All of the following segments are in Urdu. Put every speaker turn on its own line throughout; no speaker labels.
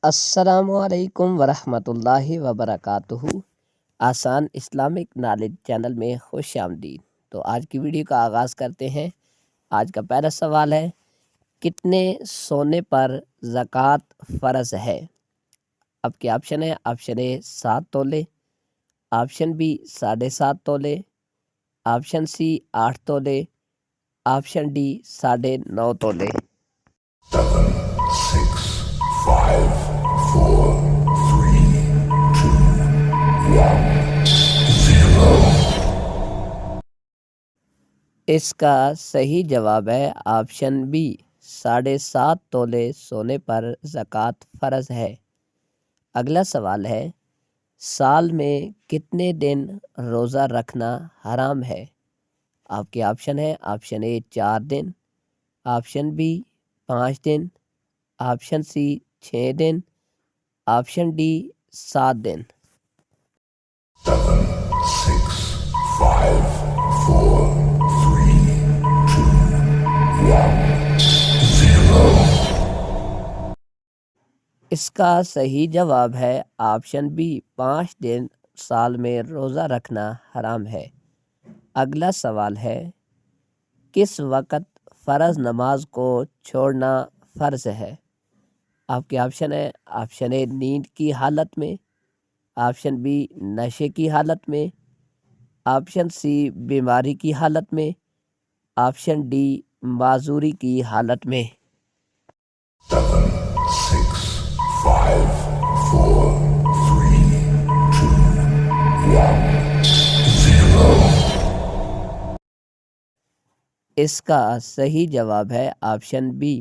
السلام علیکم ورحمۃ اللہ وبرکاتہ۔ آسان اسلامک نالج چینل میں خوش آمدید۔ تو آج کی ویڈیو کا آغاز کرتے ہیں۔ آج کا پہلا سوال ہے، کتنے سونے پر زکوٰۃ فرض ہے؟ اب کے آپشن ہے، آپشن اے 7 تولے، آپشن بی 7.5 تولے، آپشن سی 8 تولے، آپشن ڈی 9.5 تولے۔
6, 5, 4, 3, 2, 1, 0۔
اس کا صحیح جواب ہے آپشن بی، 7.5 تولے سونے پر زکوٰۃ فرض ہے۔ اگلا سوال ہے، سال میں کتنے دن روزہ رکھنا حرام ہے؟ آپ کے آپشن ہے، آپشن اے 4 دن، آپشن بی 5 دن، آپشن سی 6 دن، آپشن ڈی 7 دن۔
7, 6, 5, 4, 3, 2, 1, 0۔
اس کا صحیح جواب ہے آپشن بی، 5 دن سال میں روزہ رکھنا حرام ہے۔ اگلا سوال ہے، کس وقت فرض نماز کو چھوڑنا فرض ہے؟ آپ کے آپشن ہے، آپشن اے نیند کی حالت میں، آپشن بی نشے کی حالت میں، آپشن سی بیماری کی حالت میں، آپشن ڈی معذوری کی حالت میں۔
7, 6, 5, 4, 3, 2, 1, 0۔
اس کا صحیح جواب ہے آپشن بی،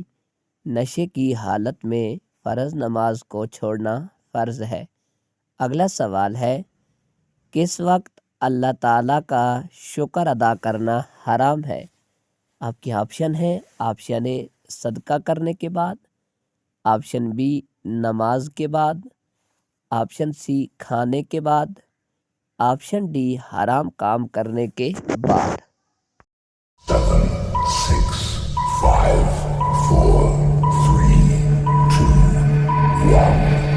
نشے کی حالت میں فرض نماز کو چھوڑنا فرض ہے۔ اگلا سوال ہے، کس وقت اللہ تعالیٰ کا شکر ادا کرنا حرام ہے؟ آپ کے آپشن ہیں، آپشن اے صدقہ کرنے کے بعد، آپشن بی نماز کے بعد، آپشن سی کھانے کے بعد، آپشن ڈی حرام کام کرنے کے بعد۔
7, 6, 5, 4, 3, 2, 1,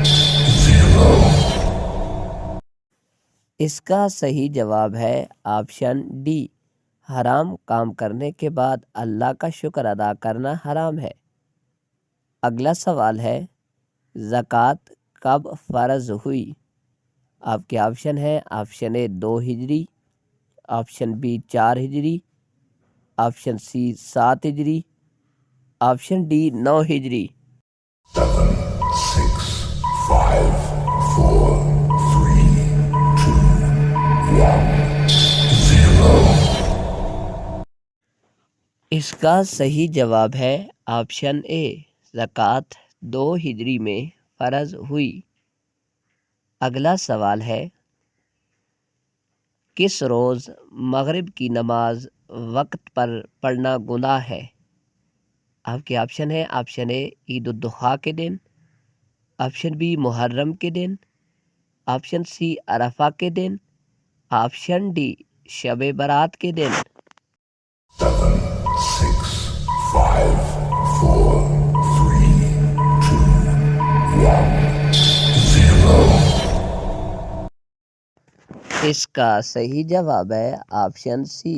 0۔
اس کا صحیح جواب ہے آپشن ڈی، حرام کام کرنے کے بعد اللہ کا شکر ادا کرنا حرام ہے۔ اگلا سوال ہے، زکوٰۃ کب فرض ہوئی؟ آپ کے آپشن ہیں، آپشن اے 2 ہجری، آپشن بی 4 ہجری، آپشن سی 7 ہجری، آپشن ڈی 9 ہجری۔
7, 6, 5, 4, 3, 2, 1, 0۔
اس کا صحیح جواب ہے آپشن اے، زکوٰۃ 2 ہجری میں فرض ہوئی۔ اگلا سوال ہے، کس روز مغرب کی نماز وقت پر پڑھنا گناہ ہے؟ آپ کے آپشن ہیں، آپشن اے عید الاضحیٰ کے دن، آپشن بی محرم کے دن، آپشن سی عرفہ کے دن، آپشن ڈی شب برات کے دن۔
7, 6, 5, 4, 3, 2, 1, 0۔
اس کا صحیح جواب ہے آپشن سی،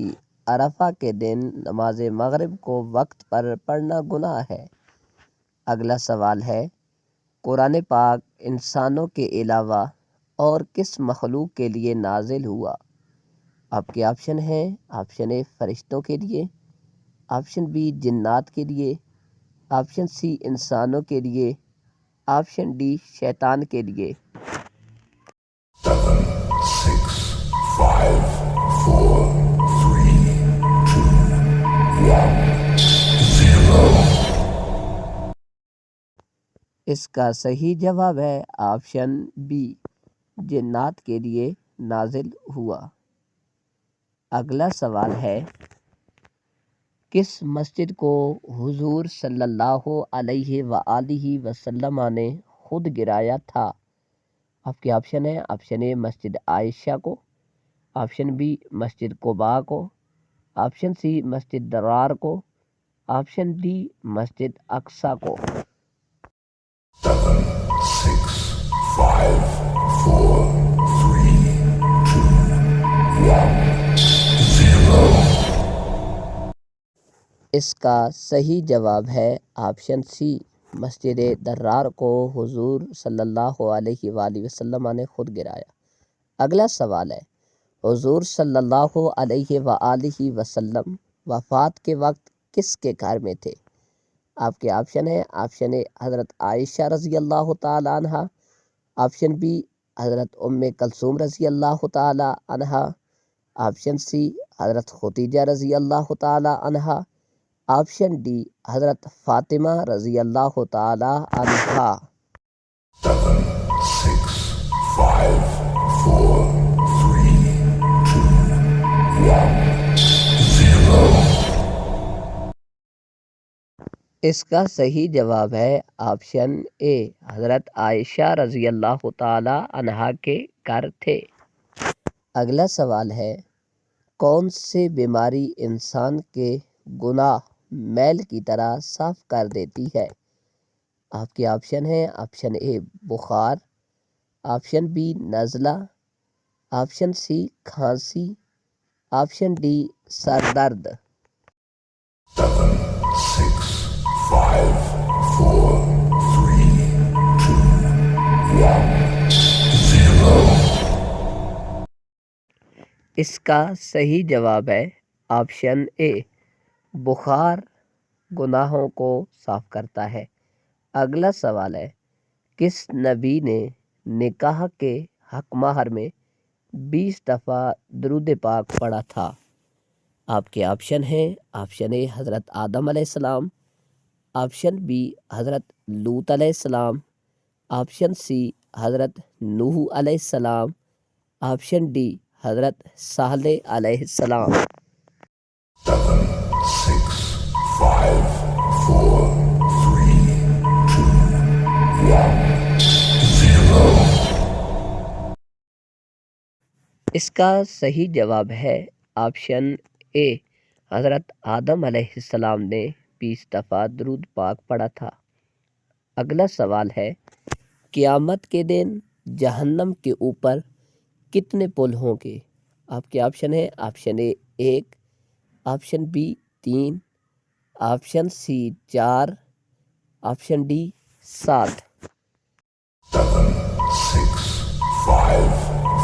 عرفہ کے دن نماز مغرب کو وقت پر پڑھنا گناہ ہے۔ اگلا سوال ہے، قرآن پاک انسانوں کے علاوہ اور کس مخلوق کے لیے نازل ہوا؟ آپ کے آپشن ہیں، آپشن اے فرشتوں کے لیے، آپشن بی جنات کے لیے، آپشن سی انسانوں کے لیے، آپشن ڈی شیطان کے لیے۔
7, 6, 5, 4, 3, 2, 1, 0۔
اس کا صحیح جواب ہے آپشن بی، جنات کے لیے نازل ہوا۔ اگلا سوال ہے، کس مسجد کو حضور صلی اللہ علیہ وآلہ وسلم نے خود گرایا تھا؟ آپ کے آپشن ہیں، آپشن اے مسجد عائشہ کو، آپشن بی مسجد قباء کو، آپشن سی مسجد درار کو، آپشن ڈی مسجد اقصیٰ کو۔
7,
اس کا صحیح جواب ہے آپشن سی، مسجد درار کو حضور صلی اللہ علیہ وآلہ وسلم نے خود گرایا۔ اگلا سوال ہے، حضور صلی اللہ علیہ وآلہ وسلم وفات کے وقت کس کے گھر میں تھے؟ آپ کے آپشن ہے، آپشن اے حضرت عائشہ رضی اللہ تعالی عنہ، آپشن بی حضرت ام کلثوم رضی اللہ تعالی عنہ، آپشن سی حضرت خدیجہ رضی اللہ تعالی عنہ، آپشن ڈی حضرت فاطمہ رضی اللہ تعالی عنہ۔
7, 6, 5, 4, 3, 2, 1, 0.
اس کا صحیح جواب ہے آپشن اے، حضرت عائشہ رضی اللہ تعالی عنہا کے گھر تھے۔ اگلا سوال ہے، کون سی بیماری انسان کے گناہ میل کی طرح صاف کر دیتی ہے؟ آپ کے آپشن ہیں، آپشن اے بخار، آپشن بی نزلہ، آپشن سی کھانسی، آپشن ڈی سر درد۔
7, 6, 5, 4, 3, 2, 1, 0.
اس کا صحیح جواب ہے آپشن اے، بخار گناہوں کو صاف کرتا ہے۔ اگلا سوال ہے، کس نبی نے نکاح کے حق مہر میں 20 دفعہ درود پاک پڑھا تھا؟ آپ کے آپشن ہیں، آپشن اے حضرت آدم علیہ السلام، آپشن بی حضرت لوط علیہ السلام، آپشن سی حضرت نوح علیہ السلام، آپشن ڈی حضرت صالح علیہ السلام۔
7, 6, 5, 4, 3, 2, 1, 0.
اس کا صحیح جواب ہے آپشن اے، حضرت آدم علیہ السلام نے 20 دفعہ درود پاک پڑھا تھا۔ اگلا سوال ہے، قیامت کے دن جہنم کے اوپر کتنے پل ہوں گے؟ آپ کے آپشن ہیں، option A 1، option B 3، option C 4، option D 7۔
7, 6, 5,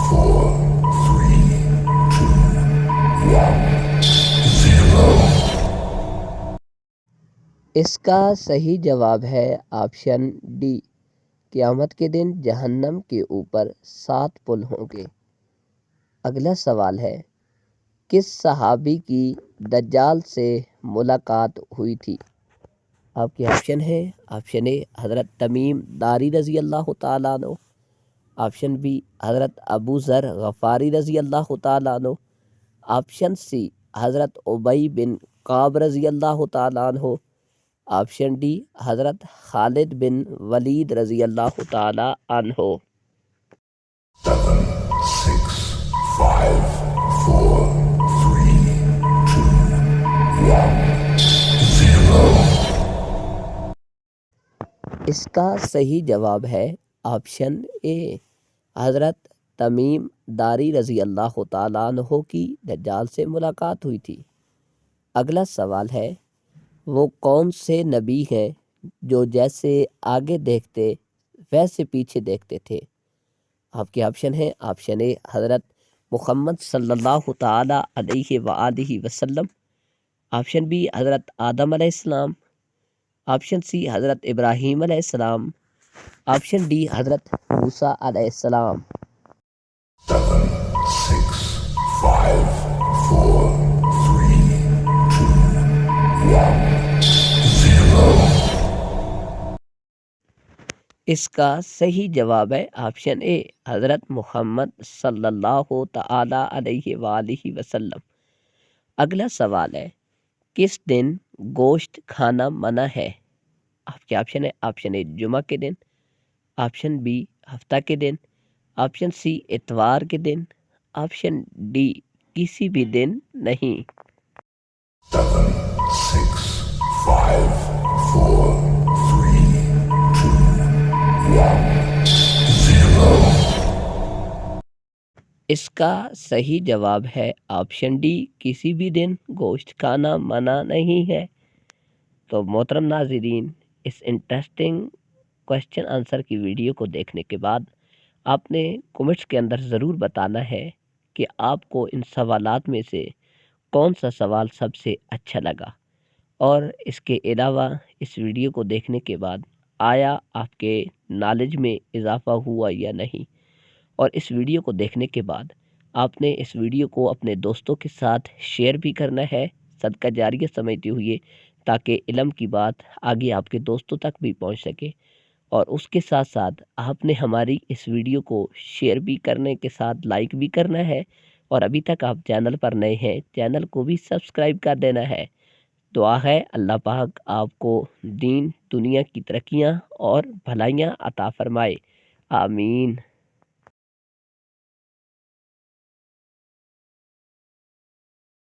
4, 3, 2, 1, 0.
اس کا صحیح جواب ہے آپشن ڈی، قیامت کے دن جہنم کے اوپر 7 پل ہوں گے۔ اگلا سوال ہے، کس صحابی کی دجال سے ملاقات ہوئی تھی؟ آپ کے آپشن ہیں، آپشن اے حضرت تمیم داری رضی اللہ تعالیٰ عنہ، آپشن بی حضرت ابو ذر غفاری رضی اللہ تعالیٰ عنہ، آپشن سی حضرت ابی بن کعب رضی اللہ تعالیٰ عنہ، آپشن ڈی حضرت خالد بن ولید رضی اللہ تعالیٰ عنہ۔
7, 6, 5, 4, 3, 2, 1, 0.
اس کا صحیح جواب ہے آپشن اے، حضرت تمیم داری رضی اللہ تعالیٰ عنہ کی دجال سے ملاقات ہوئی تھی۔ اگلا سوال ہے، وہ کون سے نبی ہیں جو جیسے آگے دیکھتے ویسے پیچھے دیکھتے تھے؟ آپ کے آپشن ہیں، آپشن اے حضرت محمد صلی اللہ تعالیٰ علیہ وآلہ وسلم، آپشن بی حضرت آدم علیہ السلام، آپشن سی حضرت ابراہیم علیہ السلام، آپشن ڈی حضرت موسیٰ علیہ السلام۔
7, 6, 5, 4, 3, 2, 1, 0.
اس کا صحیح جواب ہے آپشن اے، حضرت محمد صلی اللہ تعالیٰ علیہ وآلہ وسلم۔ اگلا سوال ہے، کس دن گوشت کھانا منع ہے؟ آپ کے آپشن ہے، آپشن اے جمعہ کے دن، آپشن بی ہفتہ کے دن، آپشن سی اتوار کے دن، آپشن ڈی کسی بھی دن نہیں۔
7, 6, 5, 4, 3, 2, 1, 0.
اس کا صحیح جواب ہے آپشن ڈی، کسی بھی دن گوشت کھانا منع نہیں ہے۔ تو محترم ناظرین، اس انٹرسٹنگ کوشچن آنسر کی ویڈیو کو دیکھنے کے بعد آپ نے کومنٹس کے اندر ضرور بتانا ہے کہ آپ کو ان سوالات میں سے کون سا سوال سب سے اچھا لگا، اور اس کے علاوہ اس ویڈیو کو دیکھنے کے بعد آیا آپ کے نالج میں اضافہ ہوا یا نہیں، اور اس ویڈیو کو دیکھنے کے بعد آپ نے اس ویڈیو کو اپنے دوستوں کے ساتھ شیئر بھی کرنا ہے صدقہ جاریہ سمجھتے ہوئے، تاکہ علم کی بات آگے آپ کے دوستوں تک بھی پہنچ سکے۔ اور اس کے ساتھ ساتھ آپ نے ہماری اس ویڈیو کو شیئر بھی کرنے کے ساتھ لائک بھی کرنا ہے، اور ابھی تک آپ چینل پر نئے ہیں چینل کو بھی سبسکرائب کر دینا ہے۔ دعا ہے اللہ پاک آپ کو دین دنیا کی ترقیاں اور بھلائیاں عطا فرمائے، آمین۔